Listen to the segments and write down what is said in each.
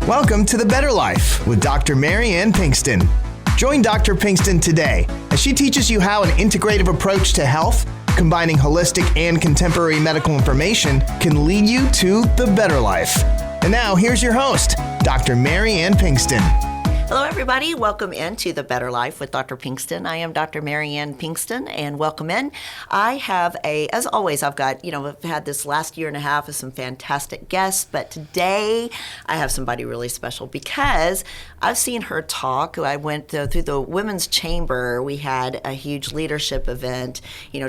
Welcome to The Better Life with Dr. Mary Ann Pinkston. Join Dr. Pinkston today as she teaches you how an integrative approach to health, combining holistic and contemporary medical information, can lead you to the better life. And now, here's your host, Dr. Mary Ann Pinkston. Hello, everybody. Welcome into The Better Life with Dr. Pinkston. I am Dr. Mary Ann Pinkston, and welcome in. I have as always, I've got, I've had this last year and a half of some fantastic guests, but today I have somebody really special because I've seen her talk. I went through the Women's Chamber. We had a huge leadership event,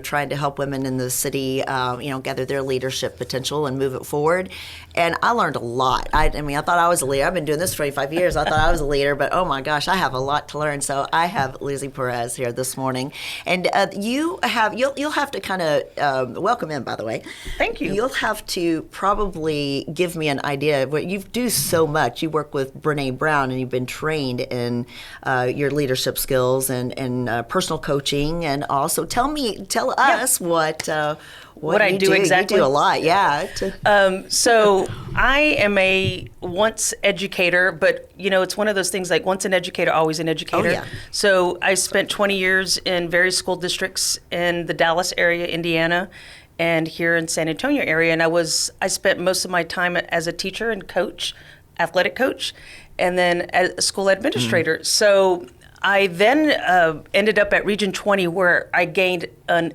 trying to help women in the city, gather their leadership potential and move it forward. And I learned a lot. I thought I was a leader. I've been doing this for 25 years. I thought I was a leader, but oh my gosh, I have a lot to learn. So I have Lizzy Perez here this morning, and you'll have to kind of welcome in. By the way, thank you. You'll have to probably give me an idea. What you do so much. You work with Brene Brown, and you've been trained in your leadership skills and personal coaching, and also tell us what I do exactly. You do a lot, yeah. So I am a once educator, but it's one of those things like once an educator, always an educator. Oh, yeah. So I spent 20 years in various school districts in the Dallas area, Indiana, and here in San Antonio area. And I spent most of my time as a teacher and coach, athletic coach, and then as a school administrator. So I then ended up at Region 20, where I gained an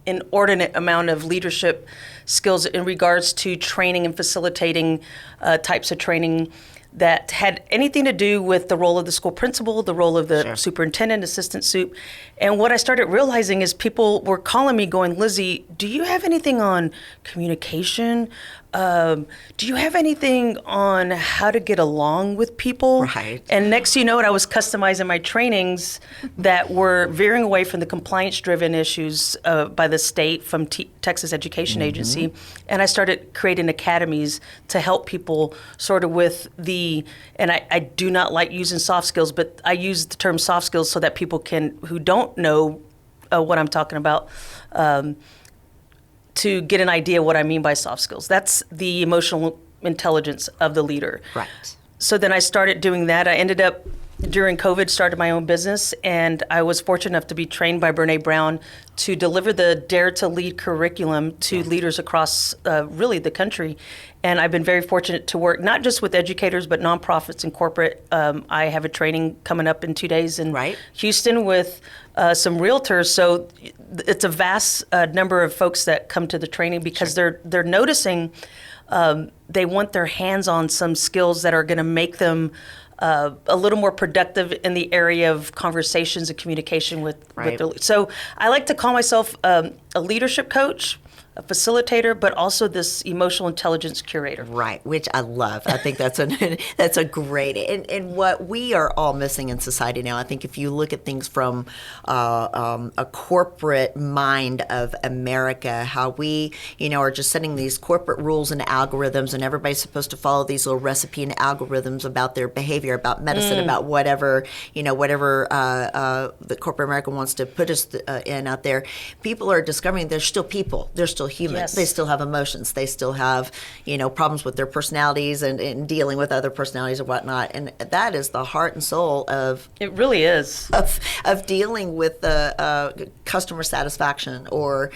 inordinate amount of leadership skills in regards to training and facilitating types of training that had anything to do with the role of the school principal, the role of the superintendent, assistant sup. And what I started realizing is people were calling me going, Lizzy, do you have anything on communication? Do you have anything on how to get along with people? Right. And next you know it, I was customizing my trainings that were veering away from the compliance-driven issues by the state, from Texas Education Agency. And I started creating academies to help people sort of with and I do not like using soft skills, but I use the term soft skills so that people who don't know what I'm talking about, to get an idea what I mean by soft skills. That's the emotional intelligence of the leader. Right. So then I started doing that. I ended up, during COVID, started my own business, and I was fortunate enough to be trained by Brene Brown to deliver the Dare to Lead curriculum to leaders across really the country. And I've been very fortunate to work not just with educators, but nonprofits and corporate. I have a training coming up in 2 days in Houston with some realtors. So it's a vast number of folks that come to the training because they're noticing they want their hands on some skills that are going to make them a little more productive in the area of conversations and communication with their. So I like to call myself a leadership coach, a facilitator, but also this emotional intelligence curator. Right, which I love. I think that's a great, and what we are all missing in society now. I think if you look at things from a corporate mind of America, how we, are just setting these corporate rules and algorithms, and everybody's supposed to follow these little recipe and algorithms about their behavior, about medicine, about whatever, the corporate America wants to put us in out there. People are discovering they're still people. They're still human. Yes. They still have emotions. They still have, problems with their personalities and dealing with other personalities and whatnot. And that is the heart and soul of it. Really is of dealing with customer satisfaction, or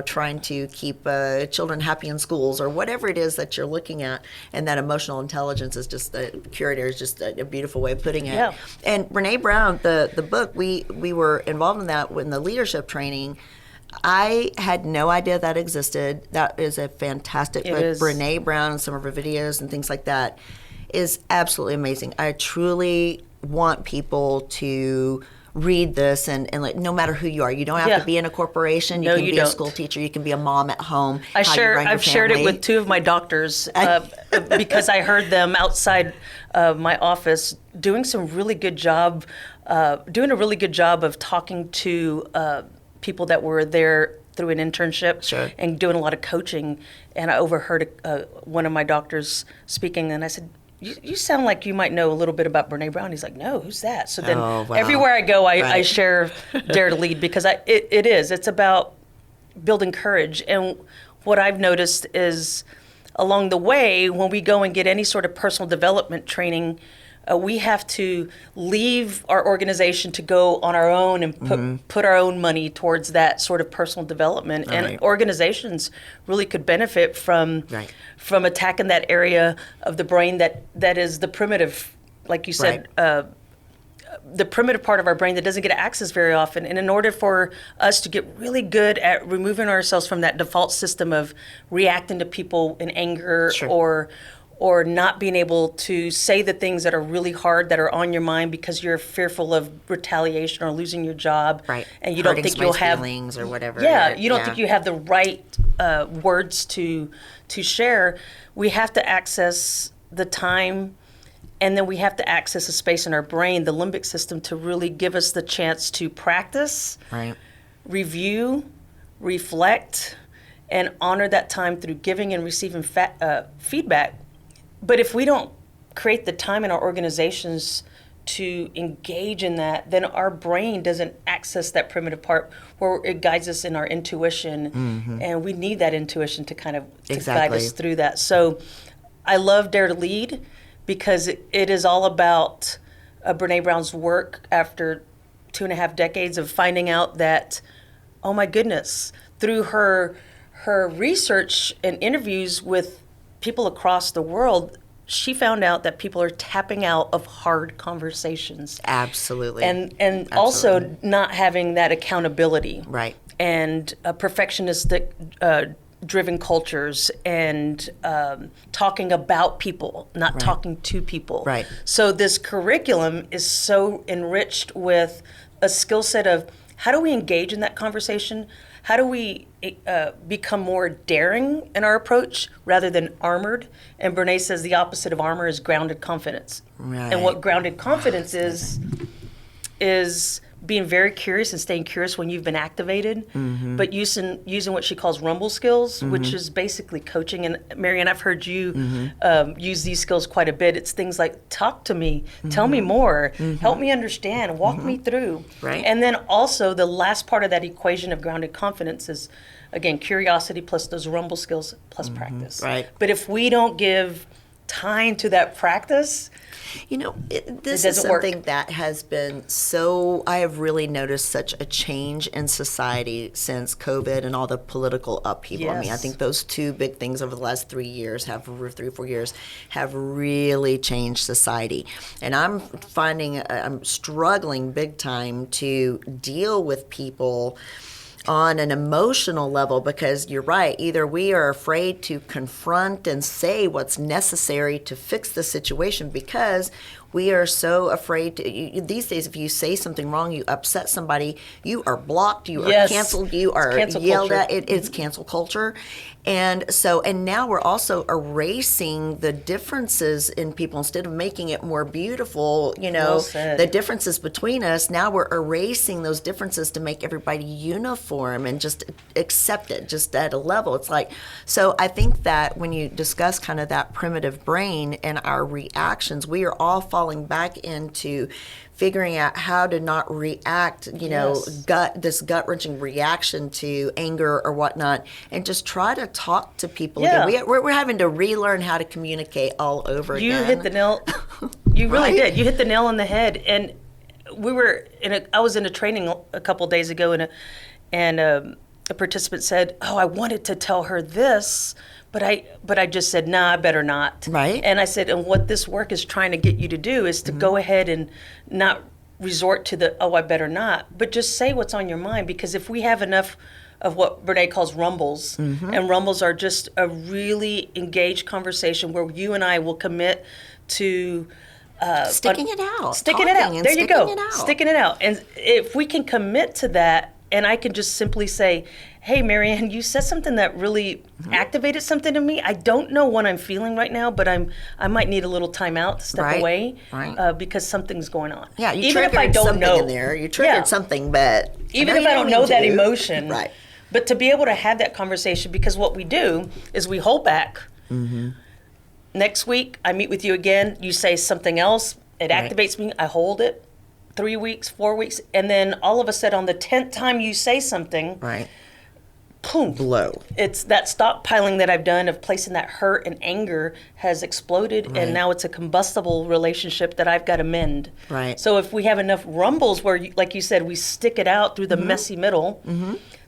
trying to keep children happy in schools, or whatever it is that you're looking at. And that emotional intelligence is just curator is just a beautiful way of putting it. Yeah. And Brene Brown, the book, we were involved in that in the leadership training. I had no idea that existed. That is a fantastic book. Brene Brown and some of her videos and things like that is absolutely amazing. I truly want people to read this and like, no matter who you are, you don't have to be in a corporation. You can be a school teacher. You can be a mom at home. I've shared it with two of my doctors because I heard them outside my office doing a really good job of talking to people that were there through an internship and doing a lot of coaching. And I overheard one of my doctors speaking, and I said, you sound like you might know a little bit about Brene Brown. He's like, no, who's that? So then everywhere I go, I share Dare to Lead, because it's about building courage. And what I've noticed is along the way, when we go and get any sort of personal development training, we have to leave our organization to go on our own and put our own money towards that sort of personal development. Right. And organizations really could benefit from attacking that area of the brain that is the primitive, like you said, the primitive part of our brain that doesn't get access very often. And in order for us to get really good at removing ourselves from that default system of reacting to people in anger or not being able to say the things that are really hard that are on your mind because you're fearful of retaliation or losing your job, and you don't think you'll have feelings or whatever. You don't think you have the right words to share. We have to access the time, and then we have to access a space in our brain, the limbic system, to really give us the chance to practice, review, reflect, and honor that time through giving and receiving feedback. But if we don't create the time in our organizations to engage in that, then our brain doesn't access that primitive part where it guides us in our intuition. And we need that intuition to kind of guide us through that. So I love Dare to Lead because it is all about Brene Brown's work after 2.5 decades of finding out that, oh my goodness, through her research and interviews with people across the world, she found out that people are tapping out of hard conversations. Absolutely. And also not having that accountability. Right. And perfectionistic driven cultures and talking about people, not talking to people. Right. So this curriculum is so enriched with a skill set of how do we engage in that conversation? How do we become more daring in our approach rather than armored? And Brene says the opposite of armor is grounded confidence. Right. And what grounded confidence is being very curious and staying curious when you've been activated, but using what she calls rumble skills, which is basically coaching. And Marianne, I've heard you use these skills quite a bit. It's things like, talk to me, tell me more, help me understand, walk me through. Right. And then also the last part of that equation of grounded confidence is, again, curiosity plus those rumble skills plus practice. Right. But if we don't give time to that practice, this is something that has been I have really noticed such a change in society since COVID and all the political upheaval. Yes. I mean, I think those two big things over the last 3 or 4 years have really changed society. And I'm finding I'm struggling big time to deal with people on an emotional level, because you're right, either we are afraid to confront and say what's necessary to fix the situation because we are so afraid to, these days if you say something wrong, you upset somebody, you are blocked, you are canceled, you are yelled at. It's cancel culture. And now we're also erasing the differences in people instead of making it more beautiful, the differences between us. Now we're erasing those differences to make everybody uniform and just accept it just at a level. It's like, so I think that when you discuss kind of that primitive brain and our reactions, we are all falling back into figuring out how to not react, this gut-wrenching reaction to anger or whatnot, and just try to talk to people again. We're having to relearn how to communicate all over again. You hit the nail. You really did. You hit the nail on the head. And I was in a training a couple days ago, and a participant said, "Oh, I wanted to tell her this, but I just said, nah, I better not." Right. And I said, and what this work is trying to get you to do is to go ahead and not resort to the, oh, I better not, but just say what's on your mind. Because if we have enough of what Brene calls rumbles, and rumbles are just a really engaged conversation where you and I will commit to sticking it out. Sticking it out. There you go. Sticking it out. And if we can commit to that, and I can just simply say, hey, Marianne, you said something that really activated something in me. I don't know what I'm feeling right now, but I might need a little time out to step away because something's going on. Yeah, you even if triggered I don't something know in there. You triggered something, but even if I don't know that emotion, right? But to be able to have that conversation, because what we do is we hold back. Next week, I meet with you again. You say something else. It activates me. I hold it. 3 weeks, 4 weeks, and then all of a sudden on the 10th time you say something, boom, blow. It's that stockpiling that I've done of placing that hurt and anger has exploded, Right. and now it's a combustible relationship that I've got to mend. Right. So if we have enough rumbles where, like you said, we stick it out through the messy middle,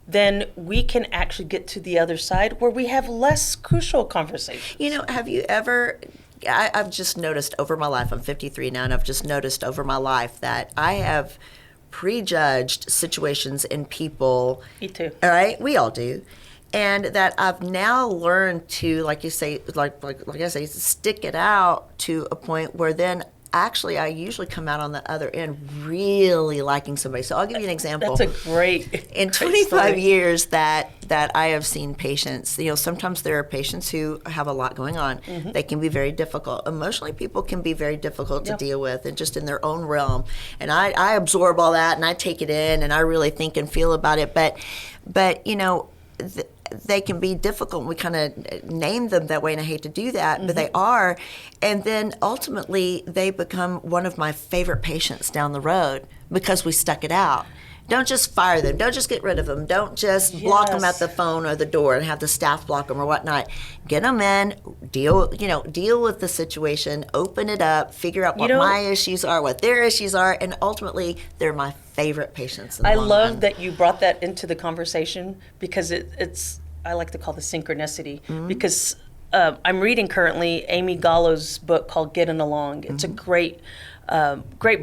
then we can actually get to the other side where we have less crucial conversations. You know, have you ever, I've just noticed over my life, I'm 53 now, and I've just noticed over my life that I have prejudged situations and people. Me too. All right, we all do. And that I've now learned to, like you say, like I say, stick it out to a point where then actually I usually come out on the other end really liking somebody. So I'll give you an example. That's a great In great 25 story. years that I have seen patients, you know, sometimes there are patients who have a lot going on. They can be very difficult. Emotionally, people can be very difficult to Yep. deal with and just in their own realm. And I absorb all that and I take it in and I really think and feel about it. But you know, they can be difficult. We kind of name them that way, and I hate to do that, but they are. And then ultimately, they become one of my favorite patients down the road because we stuck it out. Don't just fire them. Don't just get rid of them. Don't just block them at Yes. the phone or the door and have the staff block them or whatnot. Get them in, deal with the situation, open it up, figure out what know- my issues are, what their issues are, and ultimately, they're my favorite patients in the I long love run. that you brought that into the conversation because it's I like to call the synchronicity because I'm reading currently Amy Gallo's book called Getting Along. It's a great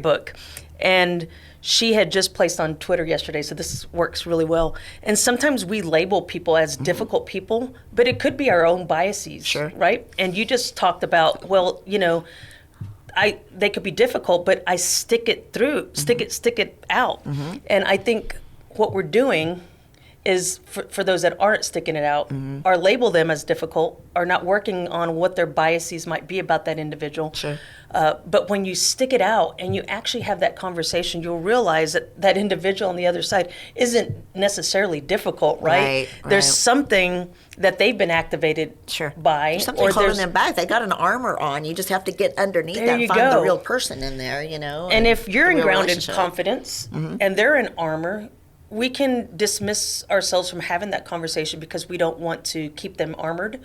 book, and she had just placed on Twitter yesterday, so this works really well. And sometimes we label people as difficult people, but it could be our own biases, Sure. right? And you just talked about, well, you know, they could be difficult, but I stick it through, stick it out. And I think what we're doing is for those that aren't sticking it out, or label them as difficult, are not working on what their biases might be about that individual. Sure. But when you stick it out and you actually have that conversation, you'll realize that that individual on the other side isn't necessarily difficult, right? There's Right. something that they've been activated by. There's something holding them back. They got an armor on. You just have to get underneath There that and you find the go. real person in there, you know. And if you're the in real grounded relationship. confidence and they're in armor, we can dismiss ourselves from having that conversation because we don't want to keep them armored.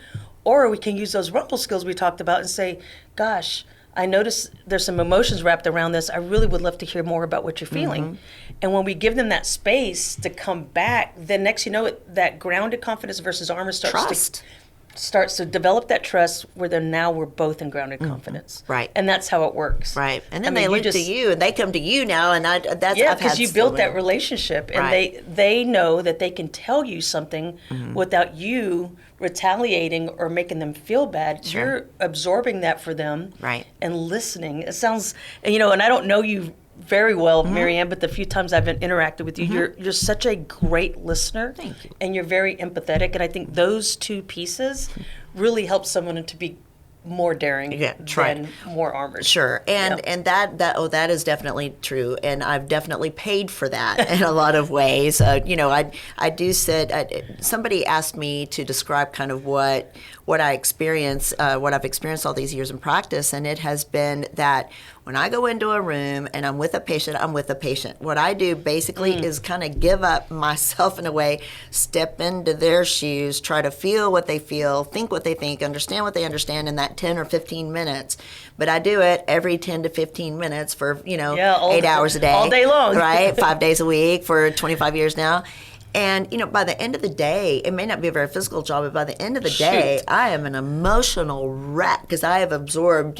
Or we can use those rumble skills we talked about and say, gosh, I notice there's some emotions wrapped around this. I really would love to hear more about what you're feeling. And when we give them that space to come back, then next you know it, that grounded confidence versus armor starts to develop that trust where then now we're both in grounded confidence. Right. And that's how it works. Right. And then I mean, they look to you and they come to you now and that's Yeah, I've had because you so built that many. relationship, and Right. they know that they can tell you something without you retaliating or making them feel bad. Sure. You're absorbing that for them, Right. and listening. It sounds, and and I don't know you very well, Marianne, but the few times I've interacted with you, you're such a great listener. Thank you. And you're very empathetic, and I think those two pieces really help someone to be more daring than more armored. Sure, and that is definitely true, and I've definitely paid for that in a lot of ways. I do said somebody asked me to describe kind of what I experience, what I've experienced all these years in practice, and it has been that when I go into a room and I'm with a patient, I'm with a patient. What I do basically is kind of give up myself in a way, step into their shoes, try to feel what they feel, think what they think, understand what they understand in that 10 or 15 minutes. But I do it every 10 to 15 minutes for, 8 hours a day. All day long. Right? 5 days a week for 25 years now. And, by the end of the day, it may not be a very physical job, but by the end of the day, I am an emotional wreck because I have absorbed,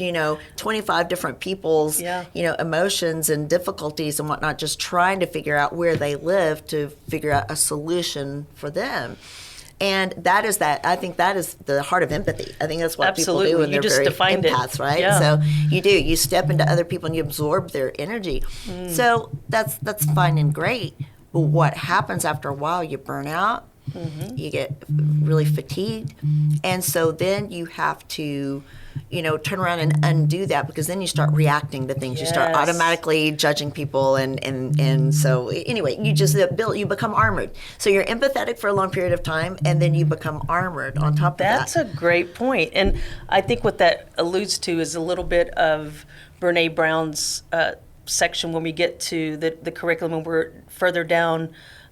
25 different people's, emotions and difficulties and whatnot, just trying to figure out where they live to figure out a solution for them. And I think that is the heart of empathy. I think that's what Absolutely. people do when You they're just very defined it. empaths, right? Yeah. So you step into other people and you absorb their energy. So that's fine and great. But what happens after a while, you burn out, you get really fatigued, and so then you have to, turn around and undo that because then you start reacting to things. You start Yes. automatically judging people, and so anyway, you become armored. So you're empathetic for a long period of time, and then you become armored on top of that. That's a great point. And I think what that alludes to is a little bit of Brene Brown's section when we get to the curriculum and we're further down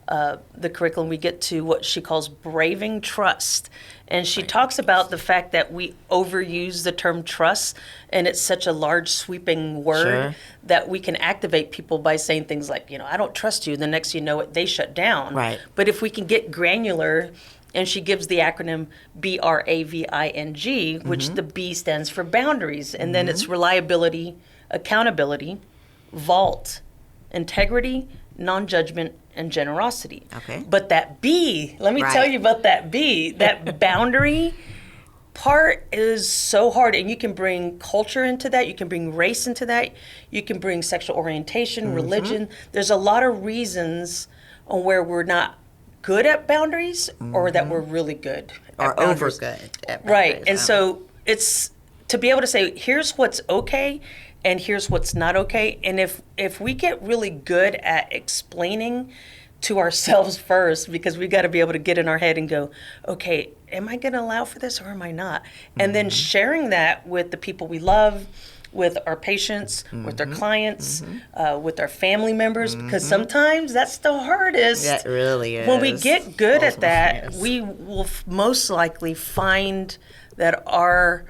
the curriculum, we get to what she calls braving trust. And she talks about the fact that we overuse the term trust, and it's such a large, sweeping word that we can activate people by saying things like, I don't trust you. The next you know it, they shut down. Right. But if we can get granular, and she gives the acronym BRAVING, which the B stands for boundaries. And then it's reliability, accountability, vault, integrity, non-judgment, and generosity. Okay. But that B, let me tell you about that B. That boundary part is so hard, and you can bring culture into that, you can bring race into that, you can bring sexual orientation, religion. There's a lot of reasons on where we're not good at boundaries or that we're really good at Or boundaries. over good at boundaries. Right. And so it's to be able to say, here's what's okay and here's what's not okay. And if we get really good at explaining to ourselves first, because we got to be able to get in our head and go, okay, am I going to allow for this or am I not? And then sharing that with the people we love, with our patients, with our clients, with our family members, because sometimes that's the hardest. That really is. When we get good at that, Yes. we will most likely find that our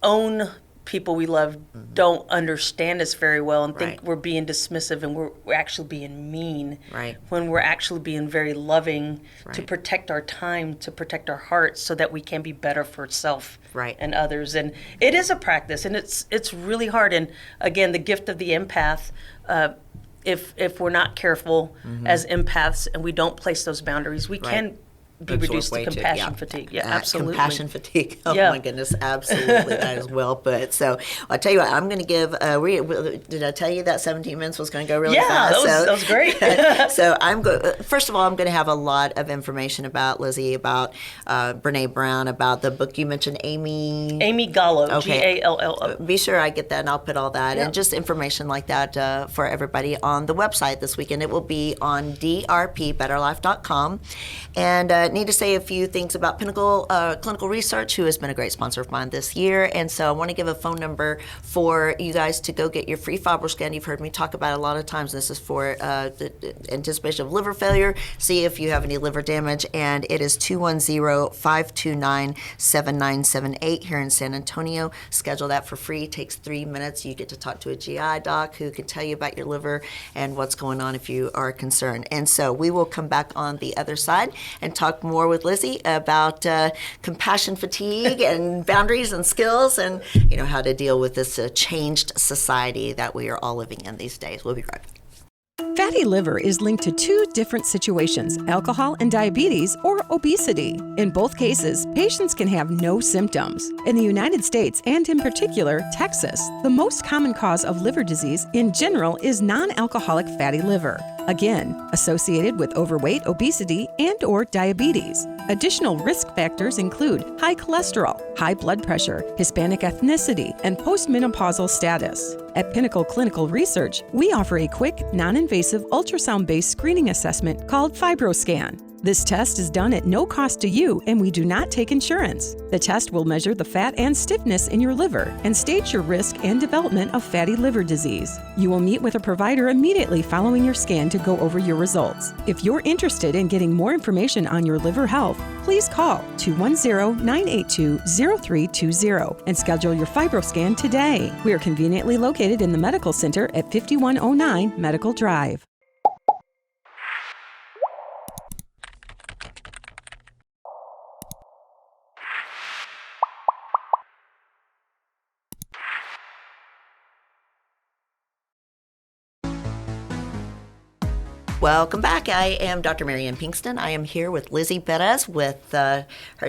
own people we love don't understand us very well and think Right. we're being dismissive and we're actually being mean. Right. When we're actually being very loving to Right. protect our time, to protect our hearts so that we can be better for self Right. and others. And it is a practice, and it's really hard. And again, the gift of the empath, if we're not careful as empaths and we don't place those boundaries, we can be Absorb reduced to way too- compassion fatigue. Yeah, absolutely. Compassion fatigue. Oh Yeah. my goodness, absolutely. That is well put. So I'll tell you what, I'm going to give. Did I tell you that 17 minutes was going to go really fast? That was great. So I'm first of all, I'm going to have a lot of information about Lizzy, about Brene Brown, about the book you mentioned, Amy Gallo, Okay. Gallo. Be sure I get that and I'll put all that Yep. and just information like that for everybody on the website this weekend. It will be on drpbetterlife.com. And need to say a few things about Pinnacle Clinical Research, who has been a great sponsor of mine this year. And so I want to give a phone number for you guys to go get your free fibro scan. You've heard me talk about it a lot of times. This is for the anticipation of liver failure. See if you have any liver damage. And it is 210-529-7978 here in San Antonio. Schedule that for free. It takes 3 minutes. You get to talk to a GI doc who can tell you about your liver and what's going on if you are concerned. And so we will come back on the other side and talk more with Lizzy about compassion fatigue and boundaries and skills and how to deal with this changed society that we are all living in these days. We'll be right back. Fatty liver is linked to two different situations, alcohol and diabetes or obesity. In both cases, patients can have no symptoms. In the United States, and in particular, Texas, the most common cause of liver disease in general is non-alcoholic fatty liver. Again, associated with overweight, obesity, and/or diabetes. Additional risk factors include high cholesterol, high blood pressure, Hispanic ethnicity, and postmenopausal status. At Pinnacle Clinical Research, we offer a quick, non-invasive ultrasound-based screening assessment called FibroScan. This test is done at no cost to you, and we do not take insurance. The test will measure the fat and stiffness in your liver and stage your risk and development of fatty liver disease. You will meet with a provider immediately following your scan to go over your results. If you're interested in getting more information on your liver health, please call 210-982-0320 and schedule your FibroScan today. We are conveniently located in the Medical Center at 5109 Medical Drive. Welcome back. I am Dr. Marianne Pinkston. I am here with Lizzy Perez with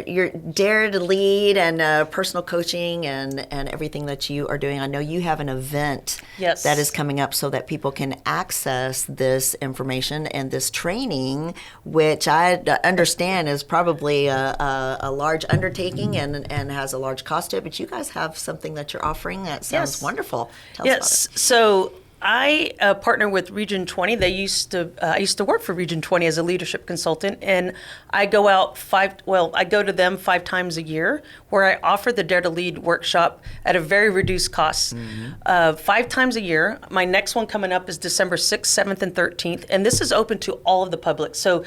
your Dare to Lead and personal coaching and everything that you are doing. I know you have an event Yes. that is coming up so that people can access this information and this training, which I understand is probably a large undertaking and has a large cost to it. But you guys have something that you're offering that sounds Yes. wonderful. Tell us about it. So I partner with Region 20. I used to work for Region 20 as a leadership consultant, and I go out I go to them 5 times a year, where I offer the Dare to Lead workshop at a very reduced cost. 5 times a year. My next one coming up is December 6th, 7th, and 13th, and this is open to all of the public. So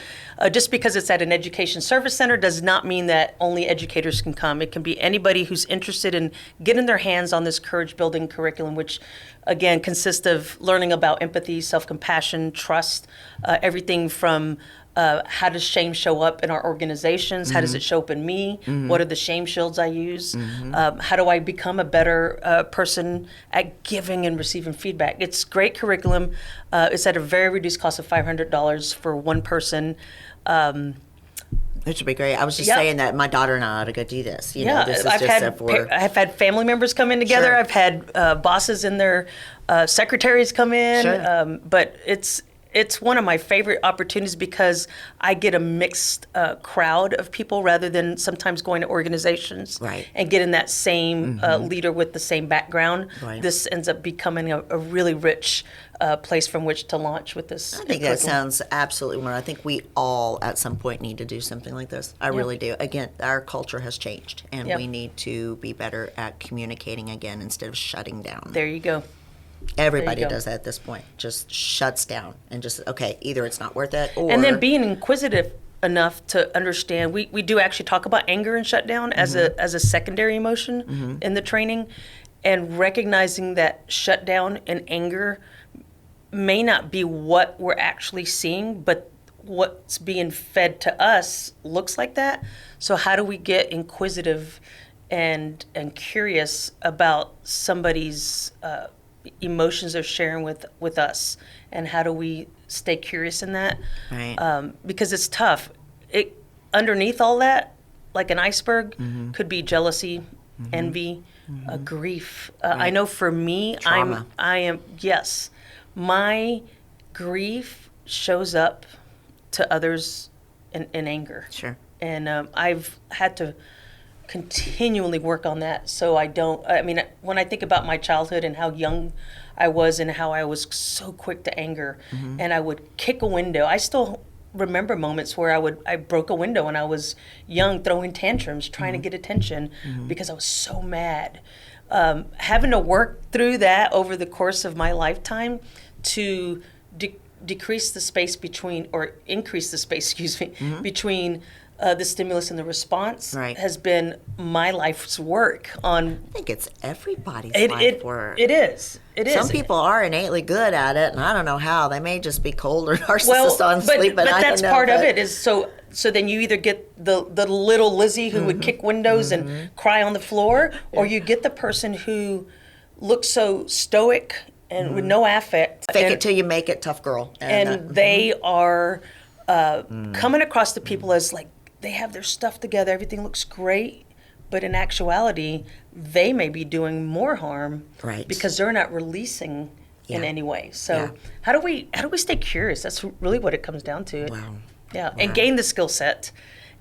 just because it's at an education service center does not mean that only educators can come. It can be anybody who's interested in getting their hands on this courage-building curriculum, which again consists of learning about empathy, self-compassion, trust, everything from how does shame show up in our organizations? How does it show up in me? What are the shame shields I use? How do I become a better person at giving and receiving feedback? It's great curriculum. It's at a very reduced cost of $500 for one person. It should be great. I was just saying that my daughter and I ought to go do this. You know, this is I've had family members come in together. Sure. I've had bosses and their secretaries come in. Sure. But it's one of my favorite opportunities because I get a mixed crowd of people rather than sometimes going to organizations and getting that same leader with the same background. Right. This ends up becoming a really rich place from which to launch with this. I think that sounds absolutely wonderful. I think we all at some point need to do something like this. I really do. Again, our culture has changed, and we need to be better at communicating again instead of shutting down. There you go. Everybody does that at this point. Just shuts down and just, okay, either it's not worth it or... And then being inquisitive enough to understand, we do actually talk about anger and shutdown as a secondary emotion in the training, and recognizing that shutdown and anger may not be what we're actually seeing, but what's being fed to us looks like that. So how do we get inquisitive and curious about somebody's emotions they're sharing with us, and how do we stay curious in that? Right. Because it's tough. Underneath all that, like an iceberg, could be jealousy, envy, grief. I know for me, Trauma. my grief shows up to others in anger. Sure. And I've had to continually work on that so I don't, when I think about my childhood and how young I was and how I was so quick to anger, and I would kick a window. I still remember moments where I broke a window when I was young, throwing tantrums, trying to get attention because I was so mad. Having to work through that over the course of my lifetime to decrease the space between, or increase the space, between the stimulus and the response has been my life's work on... I think it's everybody's life work. It is. Some people are innately good at it, and I don't know how. They may just be cold or narcissists on sleep, but I that's don't know. Part of it is so then you either get the little Lizzy who would kick windows and cry on the floor, or you get the person who looks so stoic and with no affect. Fake it till you make it, tough girl. And they are coming across the people as like, they have their stuff together, everything looks great, but in actuality, they may be doing more harm because they're not releasing in any way. So how do we stay curious? That's really what it comes down to. Wow. Yeah, and gain the skill set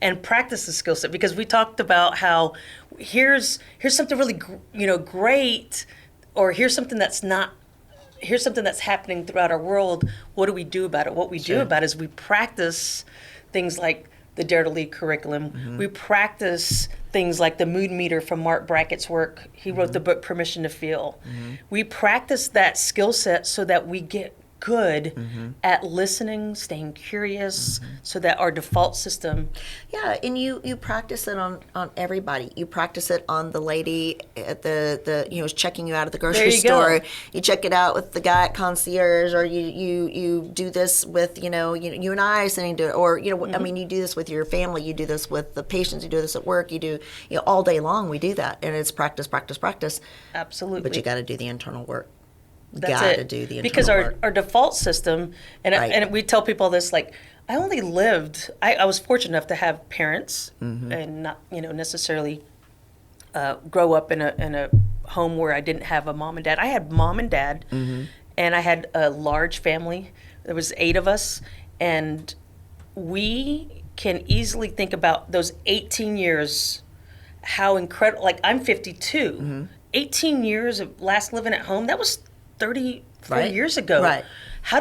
and practice the skill set, because we talked about how here's something really great, or here's something that's happening throughout our world. What do we do about it? What we do about it is we practice things like the Dare to Lead curriculum. We practice things like the mood meter from Mark Brackett's work. He wrote the book Permission to Feel. We practice that skill set so that we get good at listening, staying curious, so that our default system... Yeah, and you practice it on everybody. You practice it on the lady at the is checking you out at the grocery store. You check it out with the guy at concierge, or you do this with, you and I sitting to, or, you do this with your family. You do this with the patients. You do this at work. You do, all day long we do that. And it's practice, practice, practice. Absolutely. But you got to do the internal work. That's got to do the internal because work. Our default system, and we tell people this, like, I only lived, I was fortunate enough to have parents and not, necessarily grow up in a home where I didn't have a mom and dad. I had mom and dad, and I had a large family. There was 8 of us, and we can easily think about those 18 years, how incredible, like I'm 52, 18 years of last living at home, that was 30 Right. years ago. Right. How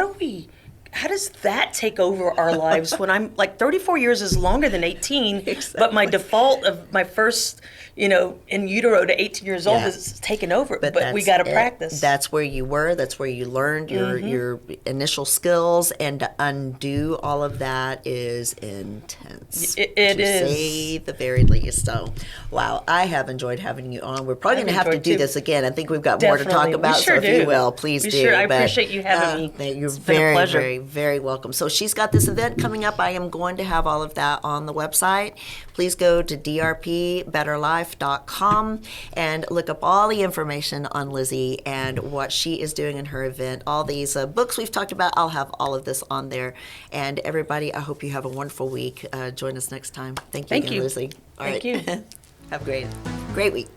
does that take over our lives when I'm like 34 years is longer than 18, but my default of my first, in utero to 18 years old is taken over. But we got to practice. That's where you were. That's where you learned your initial skills, and to undo all of that is intense. It to is. say the very least. So, wow, I have enjoyed having you on. We're probably going to have to do this again. I think we've got more to talk about. We sure so if do. you will, please do. Sure. I appreciate you having me. You're It's been a very, pleasure. very, very welcome. So she's got this event coming up. I am going to have all of that on the website. Please go to drpbetterlife.com and look up all the information on Lizzy and what she is doing in her event. All these books we've talked about, I'll have all of this on there. And everybody, I hope you have a wonderful week. Join us next time. Thank you again, Lizzy. All Thank right. you. Have a great week.